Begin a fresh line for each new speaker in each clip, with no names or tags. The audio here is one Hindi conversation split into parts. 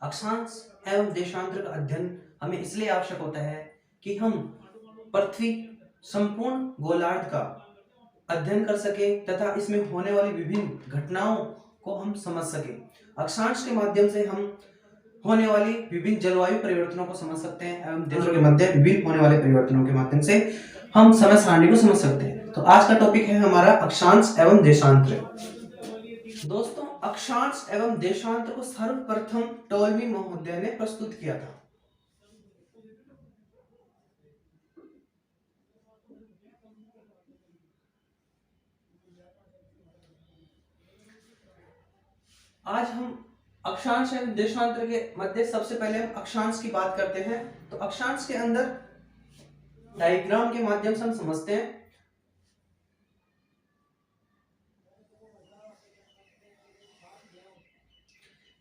अक्षांश एवं देशांतर का अध्ययन हमें इसलिए आवश्यक होता है कि हम पृथ्वी संपूर्ण गोलार्ध का अध्ययन कर सके तथा इसमें होने वाली विभिन्न घटनाओं को हम समझ सके। अक्षांश के माध्यम से हम होने वाली विभिन्न जलवायु परिवर्तनों को समझ सकते हैं एवं देशों के मध्य विभिन्न होने वाले परिवर्तनों के माध्यम से हम समय सारणी को समझ सकते हैं। तो आज का टॉपिक है हमारा अक्षांश एवं देशांतर। दोस्तों, अक्षांश एवं देशांतर को सर्वप्रथम टॉलमी महोदय ने प्रस्तुत किया था। आज हम अक्षांश एवं देशांतर के मध्य सबसे पहले हम अक्षांश की बात करते हैं। तो अक्षांश के अंदर डायग्राम के माध्यम से हम समझते हैं।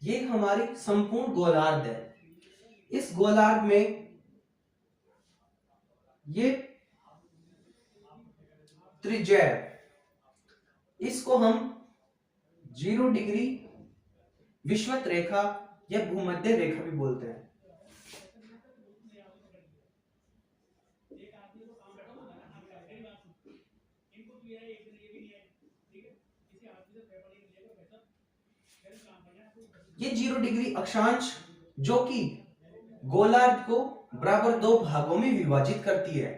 ये हमारी संपूर्ण गोलार्ध है। इस गोलार्ध में ये त्रिज्या है, इसको हम 0 डिग्री विषुवत रेखा या भूमध्य रेखा भी बोलते हैं। ये 0 डिग्री अक्षांश जो कि गोलार्ध को बराबर 2 भागों में विभाजित करती है।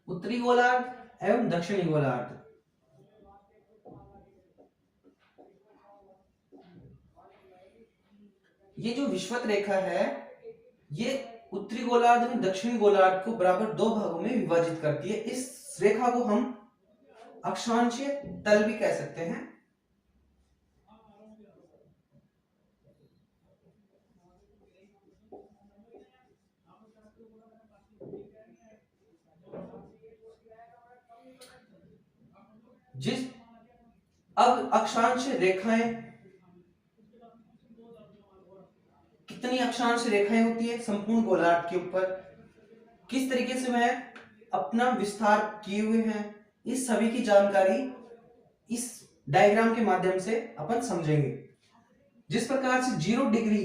उत्तरी गोलार्ध एवं दक्षिणी गोलार्ध। ये जो विषुवत रेखा है ये उत्तरी गोलार्ध में दक्षिणी गोलार्ध को बराबर 2 भागों में विभाजित करती है। इस रेखा को हम अक्षांशीय तल भी कह सकते हैं। अब अक्षांश रेखाएं, कितनी अक्षांश रेखाएं होती है संपूर्ण गोलार्ध के ऊपर, किस तरीके से वह अपना विस्तार किए हुए हैं, इस सभी की जानकारी इस डायग्राम के माध्यम से अपन समझेंगे। जिस प्रकार से 0 डिग्री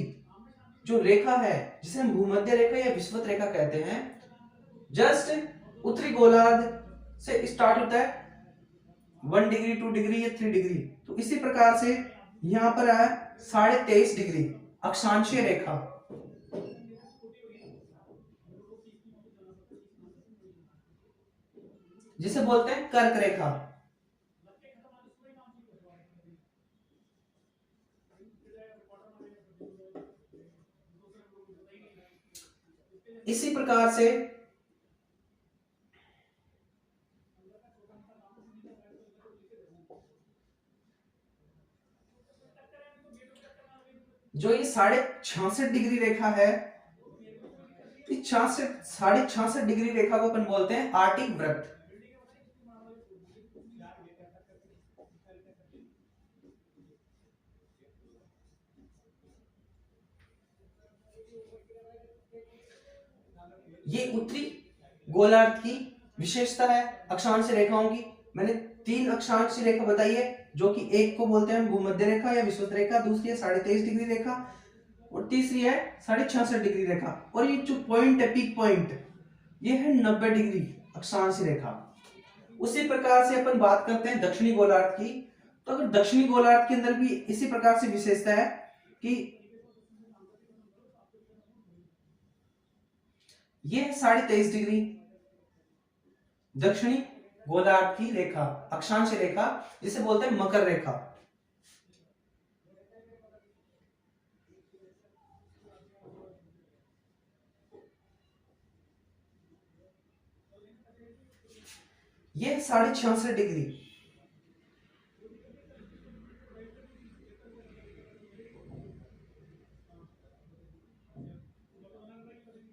जो रेखा है जिसे हम भूमध्य रेखा या विषुवत रेखा कहते हैं, जस्ट उत्तरी गोलार्ध से स्टार्ट होता है 1 डिग्री 2 डिग्री या 3 डिग्री। तो इसी प्रकार से यहां पर आया 23.5 डिग्री अक्षांशीय रेखा, जिसे बोलते हैं कर्क रेखा। इसी प्रकार से जो ये 66.5 डिग्री रेखा है, इस 66.5 डिग्री रेखा को अपन बोलते हैं आर्टिक वृत्त। ये उत्तरी गोलार्ध की विशेषता है अक्षांश रेखाओं की। मैंने 3 अक्षांश रेखा बताई है, जो कि एक को बोलते हैं भूमध्य रेखा या विषुवत रेखा, दूसरी है 23.5 डिग्री रेखा और तीसरी है 66.5 डिग्री रेखा। और ये जो पॉइंट है, पीक पॉइंट, ये है 90 डिग्री अक्षांश रेखा। उसी प्रकार से अपन बात करते हैं दक्षिणी गोलार्ध की। तो अगर दक्षिणी गोलार्ध के अंदर भी इसी प्रकार से विशेषता है कि ये 23.5 डिग्री दक्षिणी गोलार्ध की रेखा, अक्षांश रेखा, जिसे बोलते हैं मकर रेखा। ये 66.5 डिग्री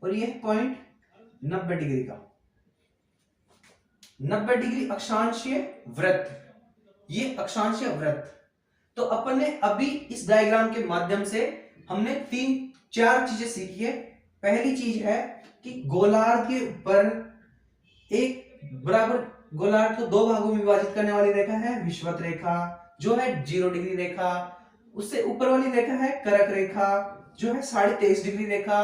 और ये पॉइंट 90 डिग्री का। 90 डिग्री अक्षांशीय वृत्त, ये अक्षांशीय वृत्त। तो अपन ने अभी इस डायग्राम के माध्यम से हमने 3-4 चीजें सीखी है। पहली चीज है कि गोलार्ध के ऊपर एक बराबर गोलार्ध को 2 भागों में विभाजित करने वाली रेखा है विषुवत रेखा, जो है 0 डिग्री रेखा। उससे ऊपर वाली रेखा है कर्क रेखा, जो है 23.5 डिग्री रेखा,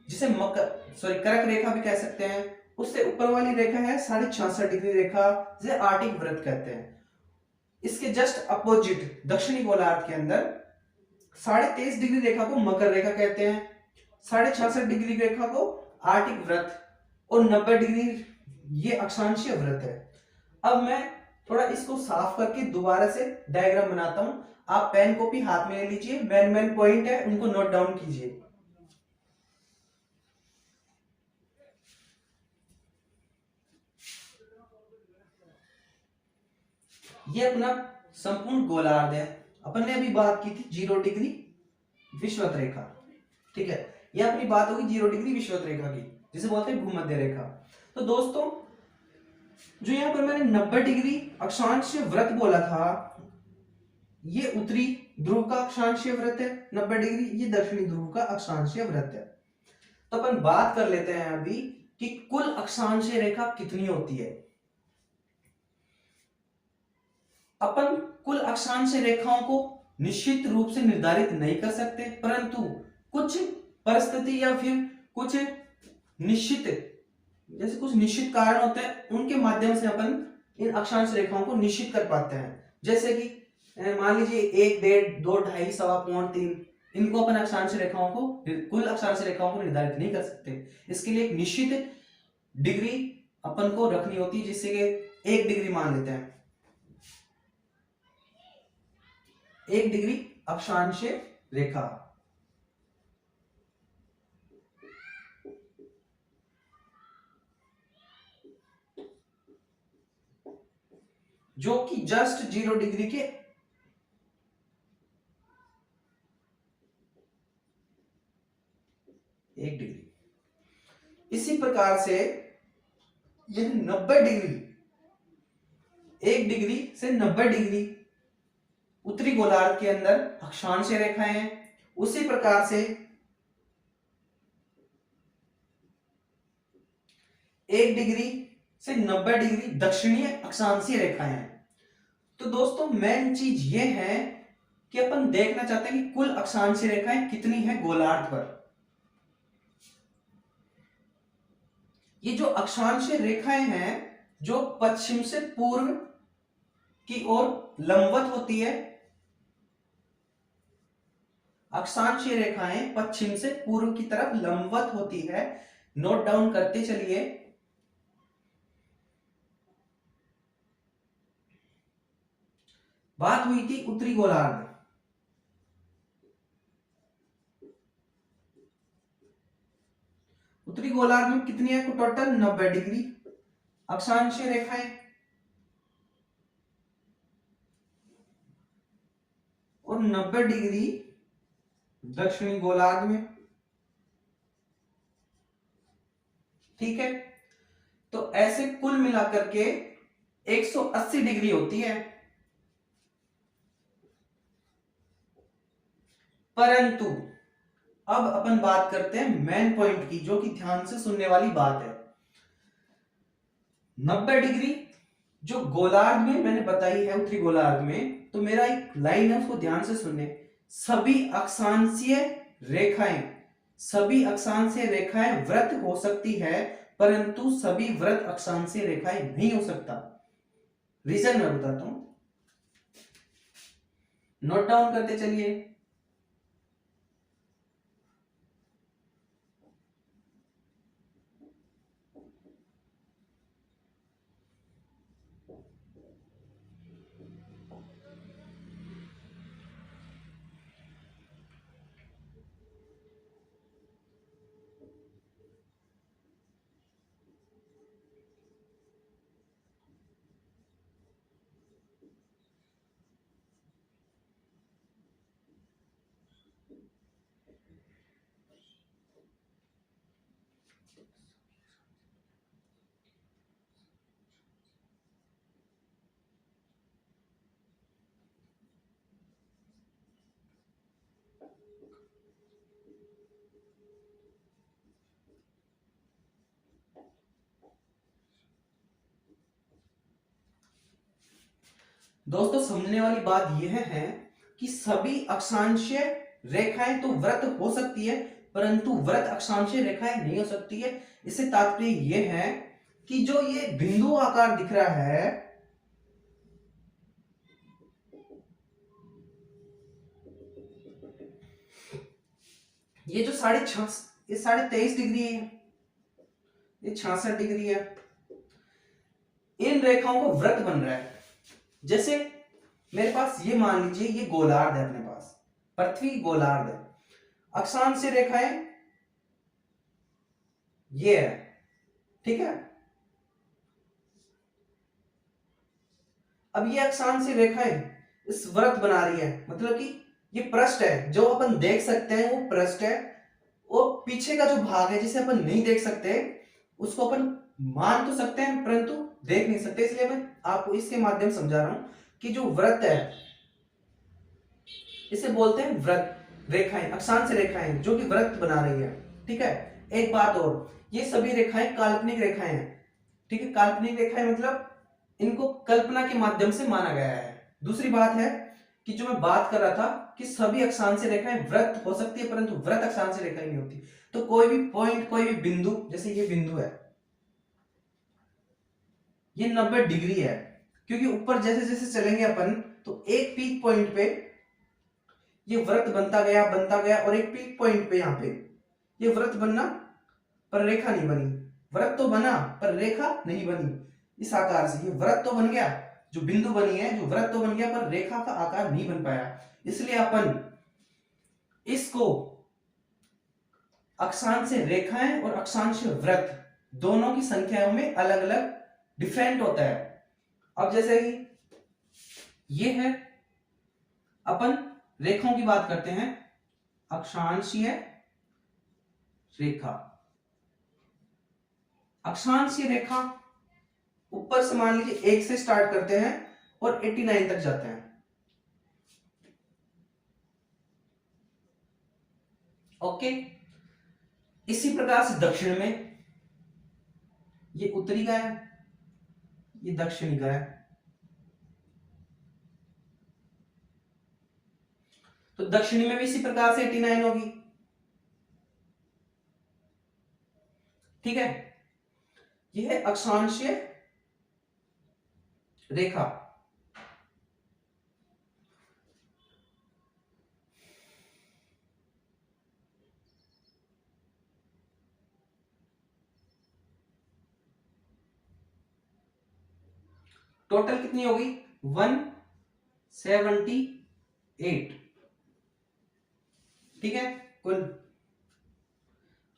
जिसे कर्क रेखा भी कह सकते हैं। उससे ऊपर वाली रेखा है 66.5 डिग्री रेखा, जिसे आर्टिक वृत्त कहते हैं। इसके जस्ट अपोजिट दक्षिणी गोलार्ध के अंदर 23.5 डिग्री रेखा को मकर रेखा कहते हैं, 66.5 डिग्री रेखा को आर्टिक वृत्त, और 90 डिग्री ये अक्षांशीय वृत्त है। अब मैं थोड़ा इसको साफ करके दोबारा से डायग्राम बनाता हूं। आप पेन कॉपी हाथ में ले लीजिए, मेन पॉइंट है उनको नोट डाउन कीजिए। ये अपना संपूर्ण गोलार्ध है। अपन ने अभी बात की थी 0 डिग्री विषुवत रेखा, ठीक है। ये अपनी बात होगी 0 डिग्री विषुवत रेखा की, जिसे बोलते हैं भूमध्य रेखा। तो दोस्तों जो यहां पर मैंने 90 डिग्री अक्षांशीय वृत्त बोला था, ये उत्तरी ध्रुव का अक्षांशीय वृत्त है 90 डिग्री, ये दक्षिणी ध्रुव का अक्षांशीय वृत्त है। तो अपन बात कर लेते हैं अभी कि कुल अक्षांशीय रेखा कितनी होती है। अपन कुल अक्षांशीय रेखाओं को निश्चित रूप से निर्धारित नहीं कर सकते, परंतु कुछ परिस्थिति या फिर कुछ निश्चित कारण होते हैं, उनके माध्यम से अपन इन अक्षांश रेखाओं को निश्चित कर पाते हैं। जैसे कि मान लीजिए 1, 1.5, 2, 2.5, सवा पौन 3, इनको अपन अक्षांश रेखाओं को कुल अक्षांश रेखाओं को निर्धारित नहीं कर सकते। इसके लिए एक निश्चित डिग्री अपन को रखनी होती है, जिससे कि 1 डिग्री मान लेते हैं, 1 डिग्री अक्षांशीय रेखा। जो कि जस्ट 0 डिग्री के 1 डिग्री। इसी प्रकार से यह 90 डिग्री, 1 डिग्री से 90 डिग्री उत्तरी गोलार्ध के अंदर अक्षांशीय रेखाएं हैं। उसी प्रकार से 1 डिग्री से 90 डिग्री दक्षिणीय अक्षांशीय रेखाएं हैं। तो दोस्तों मेन चीज ये है कि अपन देखना चाहते हैं कि कुल अक्षांशीय रेखाएं कितनी है गोलार्ध पर। ये जो अक्षांशीय रेखाएं हैं जो पश्चिम से पूर्व की ओर लंबवत होती है, अक्षांशीय रेखाएं पश्चिम से पूर्व की तरफ लंबवत होती है। नोट डाउन करते चलिए। बात हुई थी उत्तरी गोलार्ध। उत्तरी गोलार्ध में कितनी है टोटल? 90 डिग्री अक्षांशीय रेखाएं, और 90 डिग्री दक्षिणी गोलार्ध में, ठीक है। तो ऐसे कुल मिलाकर के 180 डिग्री होती है। परंतु अब अपन बात करते हैं मेन पॉइंट की, जो कि ध्यान से सुनने वाली बात है। 90 डिग्री जो गोलार्ध में मैंने बताई है, उत्तरी गोलार्ध में, तो मेरा एक लाइन है, उसको ध्यान से सुनने। सभी अक्षांशीय रेखाएं वृत्त हो सकती है, परंतु सभी वृत्त अक्षांशीय रेखाएं नहीं हो सकता। रीजन मैं बताता हूं, नोट डाउन करते चलिए। दोस्तों समझने वाली बात यह है कि सभी अक्षांशीय रेखाएं तो वृत्त हो सकती है, परंतु वृत्त अक्षांशीय रेखाएं नहीं हो सकती है। इससे तात्पर्य यह है कि जो ये बिंदु आकार दिख रहा है, ये जो 23.5 डिग्री है, ये 66 डिग्री है, इन रेखाओं को वृत्त बन रहा है। जैसे मेरे पास ये मान लीजिए ये गोलार्ध है, अपने पास पृथ्वी गोलार्ध है, अक्षांशीय रेखाएं ये है, ठीक है। अब ये अक्षांशीय रेखाएं इस वृत्त बना रही है, मतलब कि ये पृष्ठ है जो अपन देख सकते हैं, वो पृष्ठ है, और पीछे का जो भाग है जिसे अपन नहीं देख सकते, उसको अपन मान तो सकते हैं परंतु देख नहीं सकते। इसलिए मैं आपको इसके माध्यम से समझा रहा हूं कि जो वृत्त है इसे बोलते हैं वृत्त रेखाएं, अक्षांशीय रेखाएं जो कि वृत्त बना रही है, ठीक है। एक बात और, ये सभी रेखाएं काल्पनिक रेखाएं हैं, ठीक है। काल्पनिक रेखाएं मतलब इनको कल्पना के माध्यम से माना गया है। दूसरी बात है कि जो मैं बात कर रहा था कि सभी अक्षांशीय रेखाएं वृत्त हो सकती है, परंतु वृत्त अक्षांशीय रेखाएं नहीं होती। तो कोई भी पॉइंट, कोई भी बिंदु, जैसे ये बिंदु है, ये 90 डिग्री है, क्योंकि ऊपर जैसे जैसे चलेंगे अपन तो एक पीक पॉइंट पे ये वृत्त बनता गया और एक पीक पॉइंट पे यहाँ पे ये वृत्त बनना, पर रेखा नहीं बनी। वृत्त तो बना पर रेखा नहीं बनी। इस आकार से ये वृत्त तो बन गया, जो बिंदु बनी है, जो वृत्त तो बन गया, पर रेखा का आकार नहीं बन पाया। इसलिए अपन इसको अक्षांशीय रेखाएं और अक्षांशीय वृत्त दोनों की संख्याओं में अलग अलग डिफरेंट होता है। अब जैसे कि ये है, अपन रेखाओं की बात करते हैं, अक्षांशीय रेखा। अक्षांशीय रेखा ऊपर से मान लीजिए 1 से स्टार्ट करते हैं और 89 तक जाते हैं, ओके। इसी प्रकार से दक्षिण में ये उत्तरी का है, ये दक्षिणी का है। तो दक्षिणी में भी इसी प्रकार से 89 होगी, ठीक है। यह है अक्षांशीय रेखा। टोटल कितनी होगी? 178, ठीक है कुल।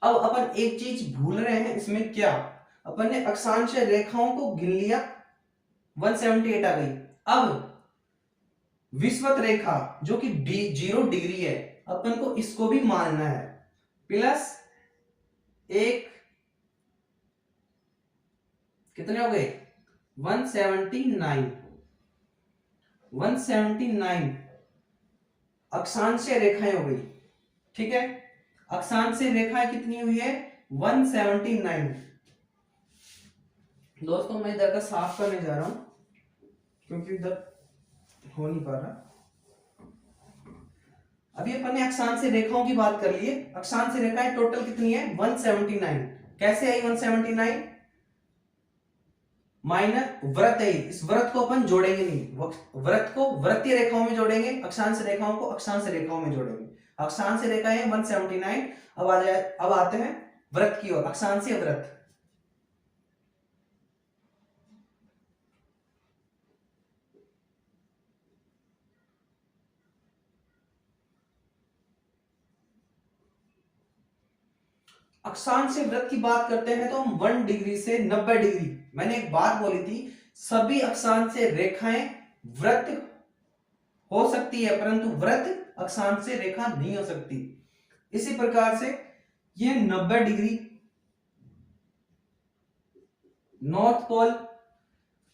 अब अपन एक चीज भूल रहे हैं इसमें, क्या? अपन ने अक्षांशीय रेखाओं को गिन लिया, 178 आ गई। अब विषुवत रेखा जो कि 0 डिग्री है, अपन को इसको भी मानना है, प्लस एक, कितने हो गए? 179 अक्षांशीय रेखाएं हो गई, ठीक है। अक्षांशीय रेखाएं कितनी हुई है? 179। दोस्तों मैं इधर का साफ करने जा रहा हूं क्योंकि इधर हो नहीं पा रहा। अभी अपन ने अक्षांशीय रेखाओं की बात कर ली है। अक्षांशीय रेखाएं टोटल कितनी है? 179। कैसे आई 179? माइनस वृत्त है, इस वृत्त को अपन जोड़ेंगे नहीं, वृत्त को वृत्तीय रेखाओं में जोड़ेंगे, अक्षांशीय रेखाओं को अक्षांशीय रेखाओं में जोड़ेंगे। अक्षांशीय रेखाएं 179। अब आते हैं वृत्त की ओर, अक्षांशीय वृत्त। अक्षांशीय वृत्त की बात करते हैं तो हम 1 डिग्री से 90 डिग्री, मैंने एक बात बोली थी, सभी अक्षांशीय रेखाएं वृत्त हो सकती है परंतु वृत्त अक्षांशीय रेखा नहीं हो सकती। इसी प्रकार से यह 90 डिग्री नॉर्थ पोल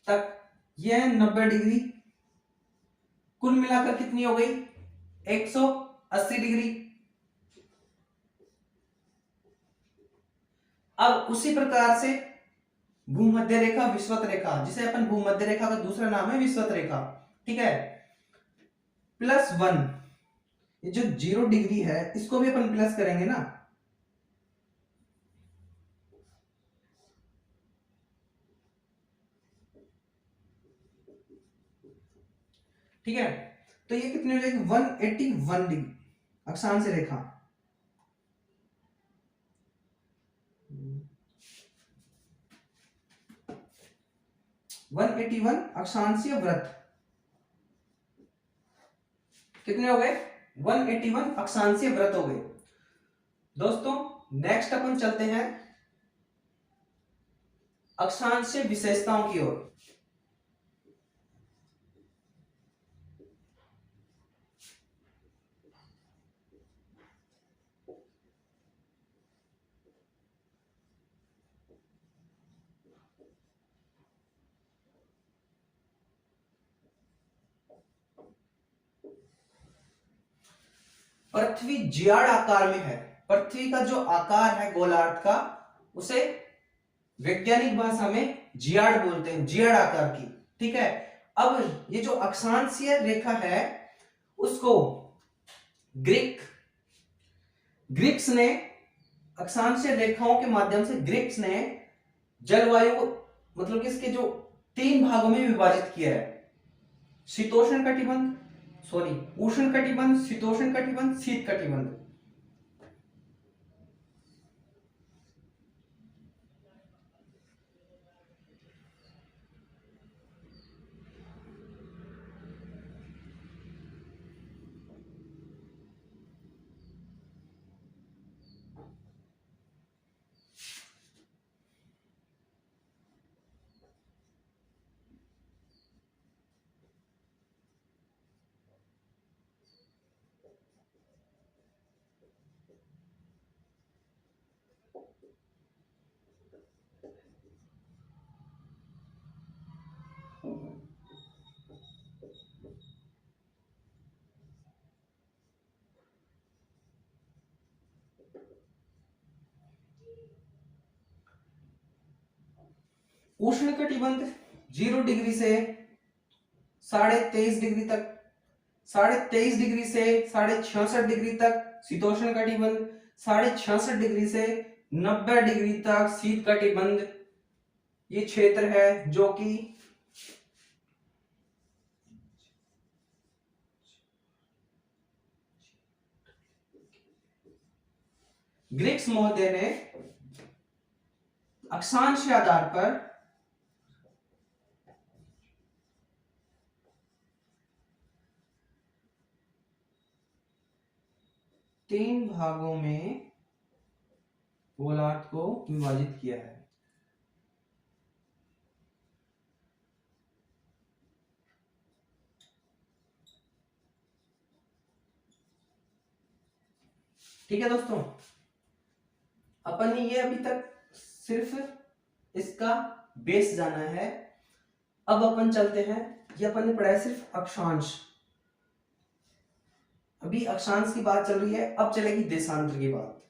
तक, यह 90 डिग्री, कुल मिलाकर कितनी हो गई? 180 डिग्री। अब उसी प्रकार से भूमध्य रेखा, विषुवत रेखा, जिसे अपन भूमध्य रेखा का दूसरा नाम है विषुवत रेखा, ठीक है। +1, ये जो 0 डिग्री है इसको भी अपन प्लस करेंगे ना, ठीक है। तो ये कितनी हो जाएगी 181 डिग्री अक्षांश रेखा। 181 अक्षांशीय व्रत कितने हो गए, 181 अक्षांशीय व्रत हो गए। दोस्तों नेक्स्ट अपन चलते हैं अक्षांशीय विशेषताओं की ओर। पृथ्वी जियाड़ आकार में है। पृथ्वी का जो आकार है गोलार्ध का, उसे वैज्ञानिक भाषा में जियाड़ बोलते हैं, जियाड़ आकार की, ठीक है। अब ये जो अक्षांशीय रेखा है उसको ग्रीक्स ने, अक्षांशीय रेखाओं के माध्यम से ग्रीक्स ने जलवायु को, मतलब कि इसके जो 3 भागों में विभाजित किया है, शीतोष्ण कटिबंध, सॉरी उष्ण कटिबंध, शीतोष्ण कटिबंध, शीत कटिबंध। उष्ण कटिबंध 0 डिग्री से 23.5 डिग्री तक, 23.5 डिग्री से 66.5 डिग्री तक शीतोष्ण कटिबंध, 66.5 डिग्री से 90 डिग्री तक शीत कटिबंध ये क्षेत्र है जो कि ग्रीक्स महोदय ने अक्षांश के आधार पर तीन भागों में गोलार्ध को विभाजित किया है। ठीक है दोस्तों, अपन ने ये अभी तक सिर्फ इसका बेस जाना है। अब अपन चलते हैं, ये अपन ने पढ़ा है सिर्फ अक्षांश, अभी अक्षांश की बात चल रही है, अब चलेगी देशांतर की बात।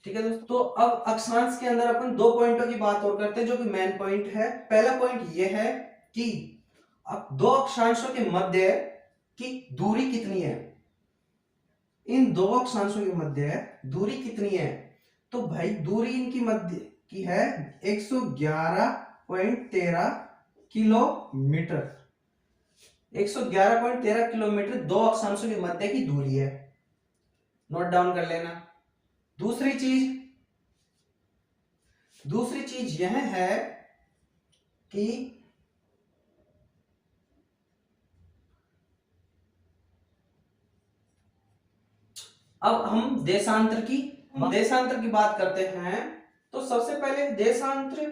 ठीक है दोस्तों, तो अब अक्षांश के अंदर अपन 2 पॉइंटों की बात और करते हैं जो कि मेन पॉइंट है। पहला पॉइंट ये है कि अब 2 अक्षांशों के मध्य की दूरी कितनी है, इन 2 अक्षांशों के मध्य दूरी कितनी है। तो भाई दूरी इनकी मध्य की है 111.13 किलोमीटर। 111.13 किलोमीटर 2 अक्षांशों के मध्य की दूरी है, नोट डाउन कर लेना। दूसरी चीज यह है कि अब हम देशांतर की बात करते हैं। तो सबसे पहले देशांतर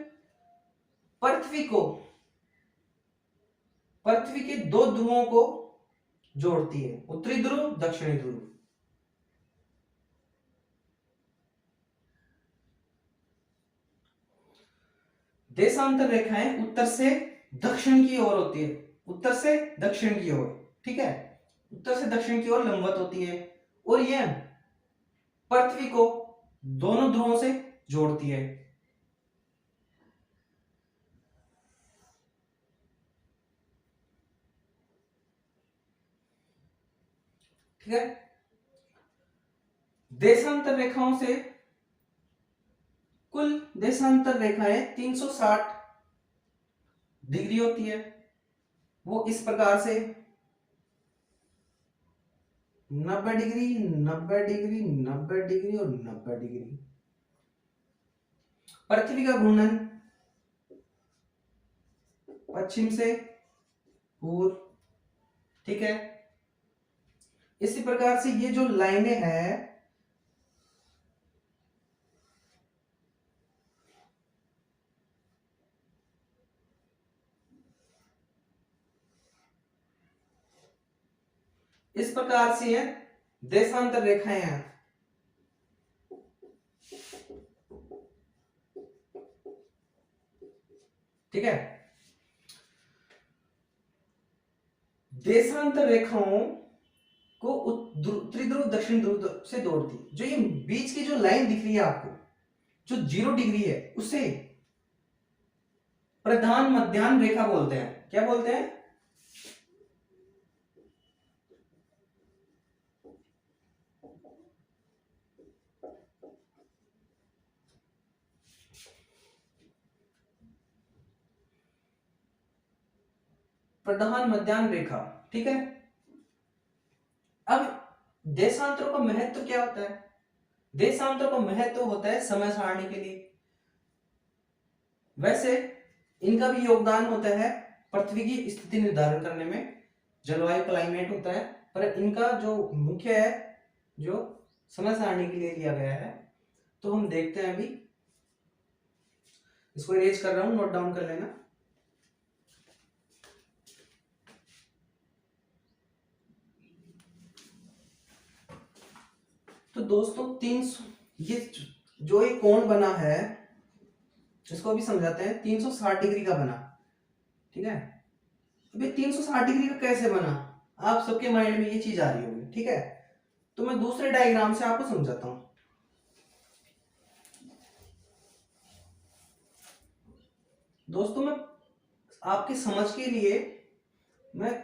पृथ्वी के 2 ध्रुवों को जोड़ती है, उत्तरी ध्रुव, दक्षिणी ध्रुव। देशांतर रेखाएं उत्तर से दक्षिण की ओर होती है, उत्तर से दक्षिण की ओर, ठीक है, उत्तर से दक्षिण की ओर लंबवत होती है, और यह पृथ्वी को दोनों ध्रुवों से जोड़ती है। ठीक है। देशांतर रेखाओं से कुल देशांतर रेखाएं 360 डिग्री होती है। वो इस प्रकार से 90 डिग्री, 90 डिग्री, 90 डिग्री और 90 डिग्री। पृथ्वी का घूर्णन पश्चिम से पूर्व, ठीक है। इसी प्रकार से ये जो लाइनें हैं इस प्रकार से हैं देशांतर रेखाएं हैं। ठीक है। देशांतर रेखाओं को उत्तरी ध्रुव दक्षिण ध्रुव से जोड़ती। जो ये बीच की जो लाइन दिख रही है आपको, जो 0 डिग्री है, उसे प्रधान मध्याह्न रेखा बोलते हैं। क्या बोलते हैं? प्रधान मध्याह्न रेखा। ठीक है। अब देशांतरों का महत्व क्या होता है? देशांतरों का महत्व होता है समय सारणी के लिए। वैसे इनका भी योगदान होता है पृथ्वी की स्थिति निर्धारण करने में, जलवायु क्लाइमेट होता है, पर इनका जो मुख्य है, जो समय सारणी के लिए लिया गया है। तो हम देखते हैं अभी, इसको इरेज कर रहा हूं, नोट डाउन कर लेना। तो दोस्तों 300, ये जो एक कोण बना है, इसको अभी समझाते हैं। 360 डिग्री का बना, ठीक है। अभी 360 डिग्री का कैसे बना, आप सबके माइंड में ये चीज आ रही होगी, ठीक है। तो मैं दूसरे डायग्राम से आपको समझाता हूं। दोस्तों मैं आपके समझ के लिए मैं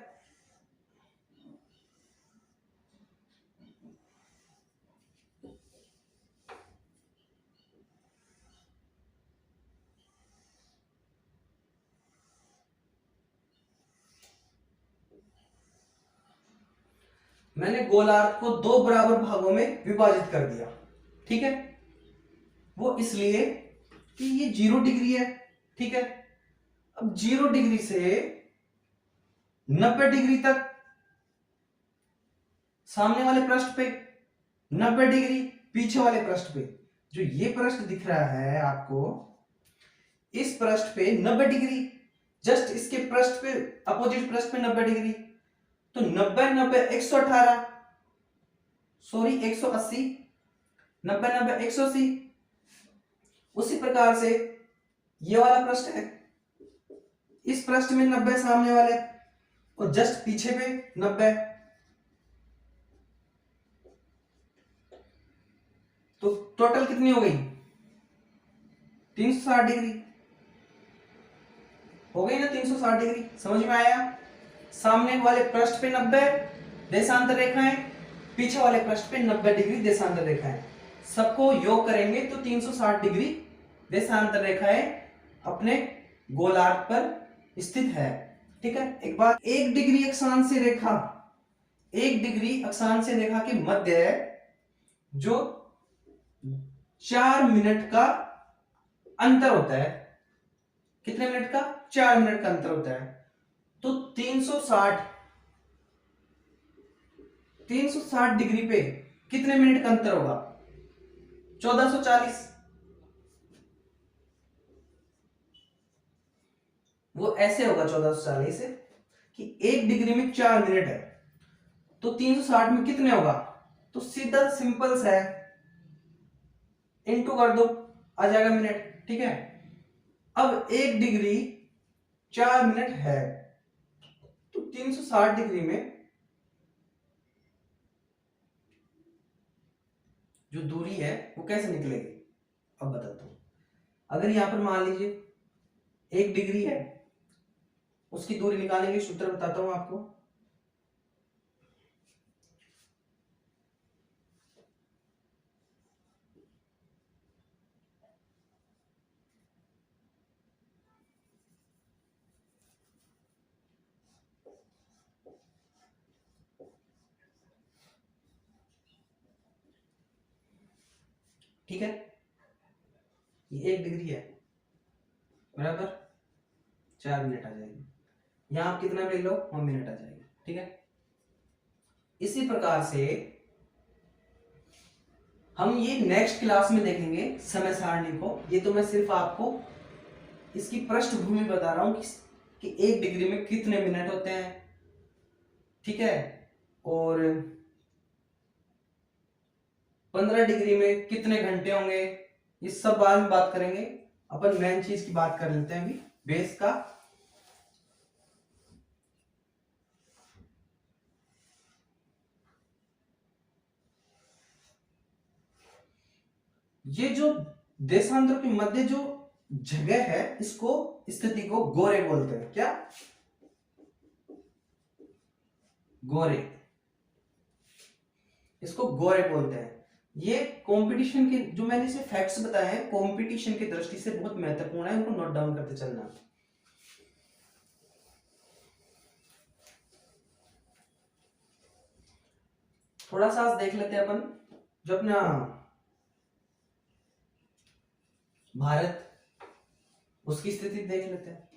मैंने गोलार्ध को 2 बराबर भागों में विभाजित कर दिया, ठीक है। वो इसलिए कि ये 0 डिग्री है, ठीक है। अब 0 डिग्री से 90 डिग्री तक सामने वाले पृष्ठ पे, 90 डिग्री पीछे वाले पृष्ठ पे। जो ये पृष्ठ दिख रहा है आपको, इस पृष्ठ पे 90 डिग्री, जस्ट इसके पृष्ठ पे, अपोजिट पृष्ठ पे 90 डिग्री। तो 90 90 118, सॉरी 180, 90 90 180। उसी प्रकार से ये वाला पृष्ठ है, इस पृष्ठ में 90 सामने वाले, और जस्ट पीछे पे 90। तो टोटल कितनी हो गई? 360 डिग्री हो गई ना। 360 डिग्री समझ में आया? सामने वाले पृष्ठ पे 90 देशांतर रेखाएं, पीछे वाले पृष्ठ पे 90 डिग्री देशांतर रेखाएं, सबको योग करेंगे तो 360 डिग्री देशांतर रेखाएं अपने गोलार्ध पर स्थित है, ठीक है। एक बात, 1 डिग्री अक्षांश रेखा, 1 डिग्री अक्षांश रेखा के मध्य जो 4 मिनट का अंतर होता है। कितने मिनट का? 4 मिनट का अंतर होता है। तो 360 डिग्री पे कितने मिनट का अंतर होगा? 1440। वो ऐसे होगा 1440 कि 1 डिग्री में 4 मिनट है, तो 360 में कितने होगा? तो सीधा सिंपल सा है, इनटू कर दो, आ जाएगा मिनट, ठीक है। अब 1 डिग्री 4 मिनट है, तो 360 डिग्री में जो दूरी है वो कैसे निकलेगी, अब बताता हूं। अगर यहां पर मान लीजिए 1 डिग्री है, उसकी दूरी निकालने के सूत्र बताता हूं आपको। ठीक है, ये 1 डिग्री है, बराबर 4 मिनट आ जाएगी। यहाँ आप कितना ले लो, 1 मिनट आ जाएगी। ठीक है, इसी प्रकार से हम ये नेक्स्ट क्लास में देखेंगे समय सारणी को। ये तो मैं सिर्फ आपको इसकी पृष्ठभूमि बता रहा हूं कि 1 डिग्री में कितने मिनट होते हैं। ठीक है, और 15 डिग्री में कितने घंटे होंगे, ये सब बाद में बात करेंगे। अपन मेन चीज की बात कर लेते हैं अभी, बेस का। ये जो देशांतरों के मध्य जो जगह है, इसको स्थिति को गोरे बोलते हैं। क्या? गोरे, इसको गोरे बोलते हैं। ये कंपटीशन के जो मैंने इसे फैक्ट्स बताए हैं, कंपटीशन की दृष्टि से बहुत महत्वपूर्ण है, उनको नोट डाउन करते चलना। थोड़ा सा देख लेते हैं अपन, जो अपना भारत, उसकी स्थिति देख लेते हैं।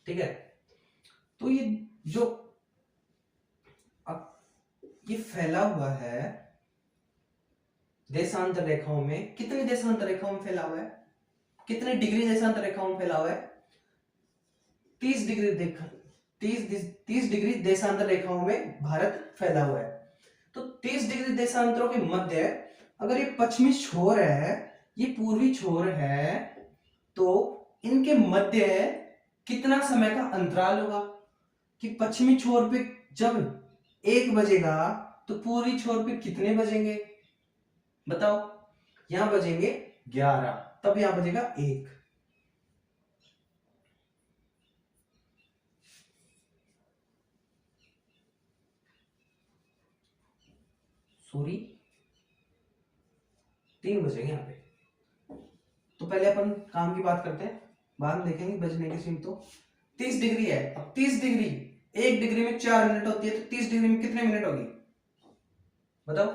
ठीक है, तो ये जो अब ये फैला हुआ है देशांतर रेखाओं में, कितनी देशांतर रेखाओं में फैला हुआ है, कितने डिग्री देशांतर रेखाओं में फैला हुआ है? 30 डिग्री देखा, 30 डिग्री देशांतर रेखाओं में भारत फैला हुआ है। तो 30 डिग्री देशांतरों के मध्य, अगर ये पश्चिमी छोर है, ये पूर्वी छोर है, तो इनके मध्य कितना समय का अंतराल होगा? कि पश्चिमी छोर पे जब 1 बजेगा तो पूर्वी छोर पे कितने बजेंगे बताओ? यहां बजेंगे 11, तब यहां बजेगा 1। सॉरी, 3 बजेंगे यहां पे। तो पहले अपन काम की बात करते हैं, बाद में देखेंगे बजने की सीम। तो 30 डिग्री है, अब 30 डिग्री, 1 डिग्री में 4 मिनट होती है, तो 30 डिग्री में कितने मिनट होगी बताओ?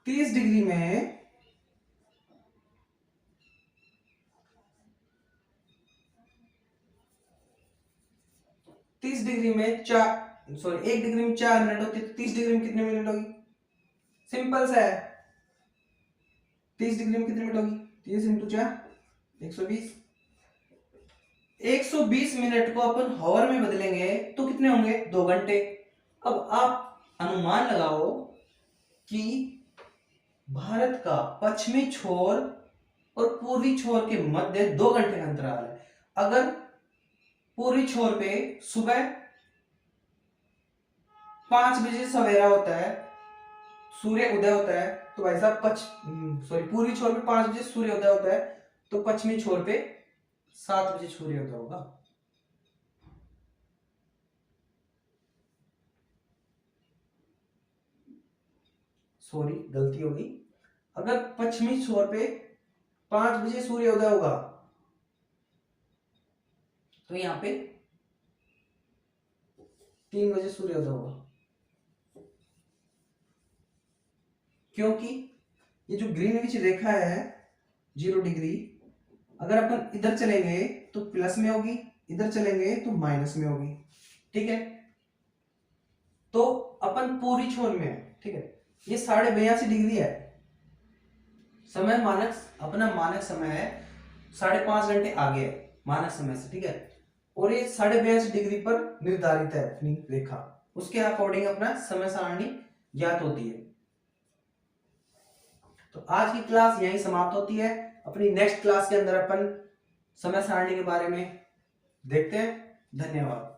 30 डिग्री में 30 डिग्री में 4, सॉरी 1 डिग्री में 4 मिनट होती है, तो 30 डिग्री में कितने मिनट होगी? सिंपल सा है, 30 डिग्री में कितने मिनट होगी? 30 इंटू 4, 120। 120 मिनट को अपन हॉवर में बदलेंगे तो कितने होंगे? 2 घंटे। अब आप अनुमान लगाओ कि भारत का पश्चिमी छोर और पूर्वी छोर के मध्य 2 घंटे का अंतराल है। अगर पूर्वी छोर पे सुबह 5 बजे सवेरा होता है, सूर्य उदय होता है, तो भाई साहब पूर्वी छोर पे 5 बजे सूर्य उदय होता है, तो पश्चिमी छोर पे 7 बजे सूर्योदय होगा। सॉरी, गलती होगी। अगर पश्चिमी छोर पे 5 बजे सूर्योदय होगा, तो यहां पे 3 बजे सूर्योदय होगा, क्योंकि ये जो ग्रीनविच रेखा है 0 डिग्री, अगर अपन इधर चलेंगे तो प्लस में होगी, इधर चलेंगे तो माइनस में होगी। ठीक है, तो अपन पूरी छोर में है। ठीक है, ये 82.5 डिग्री है समय, मानक अपना मानक समय है 5.5 घंटे आगे है मानक समय से। ठीक है, और ये 82.5 डिग्री पर निर्धारित है अपनी रेखा, उसके अकॉर्डिंग अपना समय सारणी ज्ञात होती है। तो आज की क्लास यहीं समाप्त होती है। अपनी नेक्स्ट क्लास के अंदर अपन समय सारणी के बारे में देखते हैं। धन्यवाद।